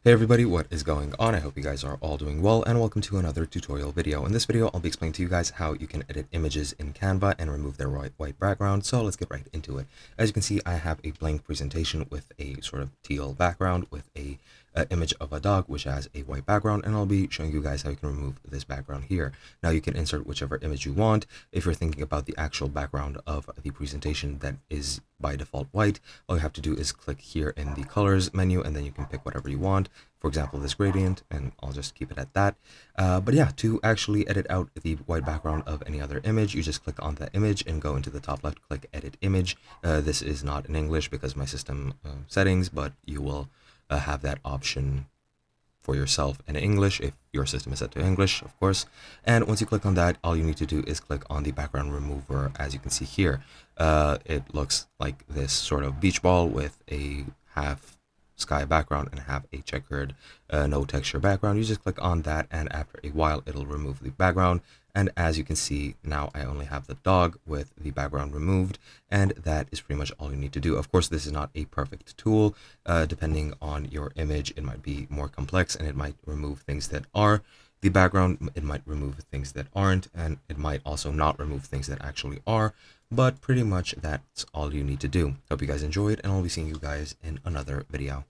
Hey everybody, what is going on? I hope you guys are all doing well, and welcome to another tutorial video. In this video, I'll be explaining to you guys how you can edit images in Canva and remove their white background. So let's get right into it. As you can see, I have a blank presentation with a sort of teal background with a image of a dog which has a white background, and I'll be showing you guys how you can remove this background here. Now you can insert whichever image you want. If you're thinking about the actual background of the presentation that is by default white, all you have to do is click here in the colors menu, and then you can pick whatever you want. For example, this gradient, and I'll just keep it at that. But yeah, to actually edit out the white background of any other image, you just click on that image and go into the top left, click edit image. This is not in English because my system settings, but you will have that option for yourself in English if your system is set to English, of course. And once you click on that, all you need to do is click on the background remover. As you can see here, it looks like this sort of beach ball with a half sky background and have a checkered no texture background. You just click on that, and after a while it'll remove the background. And as you can see, now I only have the dog with the background removed, and that is pretty much all you need to do. Of course, this is not a perfect tool. Depending on your image, it might be more complex, and it might remove things that are the background, it might remove things that aren't, and it might also not remove things that actually are. But pretty much that's all you need to do. Hope you guys enjoyed, and I'll be seeing you guys in another video.